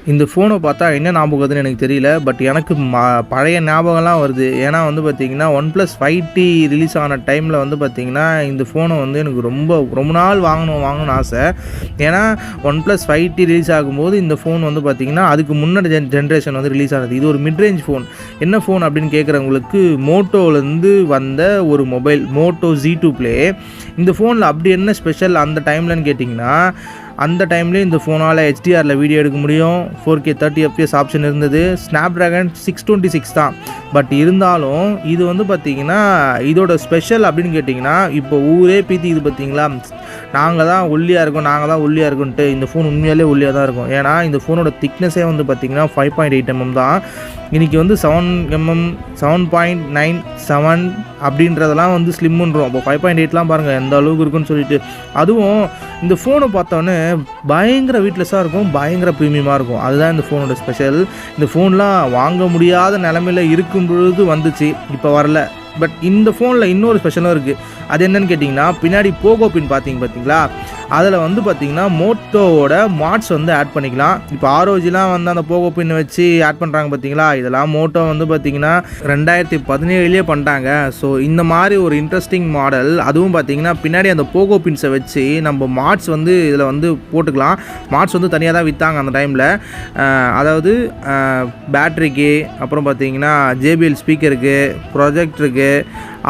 இந்த ஃபோனை பார்த்தா என்ன ஞாபகம் வருதுன்னு எனக்கு தெரியல. பட் எனக்கு பழைய ஞாபகம்லாம் வருது. ஏன்னா வந்து பார்த்தீங்கன்னா, OnePlus 5T ரிலீஸ் ஆன டைமில் வந்து பார்த்தீங்கன்னா, இந்த ஃபோனை வந்து எனக்கு ரொம்ப நாள் வாங்கணும்னு ஆசை. ஏன்னா OnePlus 5T ரிலீஸ் ஆகும்போது இந்த ஃபோன் வந்து பார்த்தீங்கன்னா, அதுக்கு முன்னாடி ஜென்ரேஷன் வந்து ரிலீஸ் ஆனது. இது ஒரு மிட் ரேஞ்ச் ஃபோன். என்ன ஃபோன் அப்படின்னு கேட்குறவங்களுக்கு, மோட்டோலேருந்து வந்த ஒரு மொபைல் Moto Z2 Play. இந்த ஃபோனில் அப்படி என்ன ஸ்பெஷல் அந்த டைம்லன்னு கேட்டிங்கன்னா, அந்த டைம்லேயே இந்த ஃபோனால் HDRல வீடியோ எடுக்க முடியும். 4K 30 FPS ஆப்ஷன் இருந்தது. Snapdragon 626 தான். பட் இருந்தாலும் இது வந்து பார்த்திங்கன்னா, இதோட ஸ்பெஷல் அப்படின்னு கேட்டிங்கன்னா, இப்போ ஊரே பீத்தி இது பார்த்திங்களா, நாங்கள் தான் ஒல்லியாக இருக்கோன்ட்டு. இந்த ஃபோன் உண்மையாலே ஒல்லியாக தான் இருக்கும். ஏன்னா இந்த ஃபோனோட திக்னஸே வந்து பார்த்திங்கன்னா 5.8 mm தான். இன்றைக்கி வந்து 7 mm 7.97 அப்படின்றதெல்லாம் வந்து ஸ்லிம்முன்றோம். அப்போ 5.8லாம் பாருங்கள் எந்த அளவுக்கு இருக்குன்னு சொல்லிட்டு. அதுவும் இந்த ஃபோனை பார்த்தோன்னே பயங்கர வெயிட்லெஸ்ஸாக இருக்கும், பயங்கர ப்ரீமியமாக இருக்கும். அதுதான் இந்த ஃபோனோட ஸ்பெஷல். இந்த ஃபோன்லாம் வாங்க முடியாத நிலமையில் இருக்கும் பொழுது வந்துச்சு, இப்போ வரல. பட் இந்த ஃபோனில் இன்னொரு ஸ்பெஷலும் இருக்குது. அது என்னென்னு கேட்டிங்கன்னா, பின்னாடி போகோ பின் பார்த்தீங்களா, அதில் வந்து பார்த்திங்கன்னா மோட்டோவோட மாட்ஸ் வந்து ஆட் பண்ணிக்கலாம். இப்போ ROGலாம் வந்து அந்த போகோ பின் வச்சு ஆட் பண்ணுறாங்க பார்த்தீங்களா, இதெல்லாம் மோட்டோ வந்து பார்த்திங்கன்னா 2017 பண்ணிட்டாங்க. ஸோ இந்த மாதிரி ஒரு இன்ட்ரெஸ்டிங் மாடல். அதுவும் பார்த்திங்கன்னா பின்னாடி அந்த போகோ பின்ஸை வச்சு நம்ம மாட்ஸ் வந்து இதில் வந்து போட்டுக்கலாம். மாட்ஸ் வந்து தனியாக தான் விற்றாங்க அந்த டைமில். அதாவது பேட்ரிக்கு, அப்புறம் பார்த்திங்கன்னா JBL ஸ்பீக்கருக்கு, ப்ரொஜெக்டருக்கு,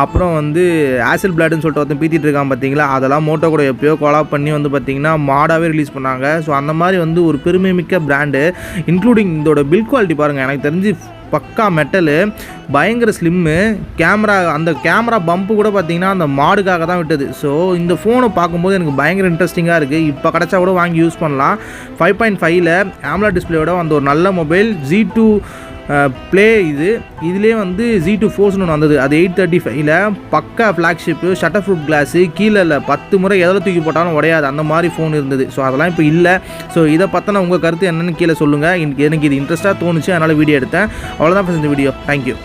அப்புறம் வந்து ஆசில் பிளாடுன்னு சொல்லிட்டு ஒருத்தன் பீத்திட்டு இருக்கான் பார்த்தீங்களா, அதெல்லாம் மோட்டோ கூட எப்போயோ கொலாப் பண்ணி வந்து பார்த்திங்கன்னா மாடாகவே ரிலீஸ் பண்ணாங்க. ஸோ அந்த மாதிரி வந்து ஒரு பெருமைமிக்க பிராண்டு. இன்க்ளூடிங் இதோட பில்ட் குவாலிட்டி பாருங்கள், எனக்கு தெரிஞ்சு பக்கா மெட்டலு, பயங்கர ஸ்லிம்மு. அந்த கேமரா பம்பு கூட பார்த்திங்கன்னா அந்த மாடுக்காக தான் விட்டது. ஸோ இந்த ஃபோனை பார்க்கும்போது எனக்கு பயங்கர இன்ட்ரெஸ்டிங்காக இருக்குது. இப்போ கிடச்சா கூட வாங்கி யூஸ் பண்ணலாம். 5.5ல் AMOLED டிஸ்பிளேயோட அந்த ஒரு நல்ல மொபைல் Z2 Play. இதுலேயே வந்து Z2 Forceன்னு ஒன்று வந்தது. அது 835ல் பக்கா ஃப்ளாக்ஷிப்பு, ஷட்டர் ஃப்ரூட் கிளாஸு, கீழே 10 முறை எதில் தூக்கி போட்டாலும் உடையாது, அந்த மாதிரி ஃபோன் இருந்தது. ஸோ அதெல்லாம் இப்போ இல்லை. ஸோ இதை பற்றின உங்கள் கருத்து என்னென்னு கீழே சொல்லுங்கள். எனக்கு இது இன்ட்ரெஸ்ட்டாக தோணுச்சு, அதனால் வீடியோ எடுத்தேன். அவ்வளோதான் இந்த வீடியோ. தேங்க்யூ.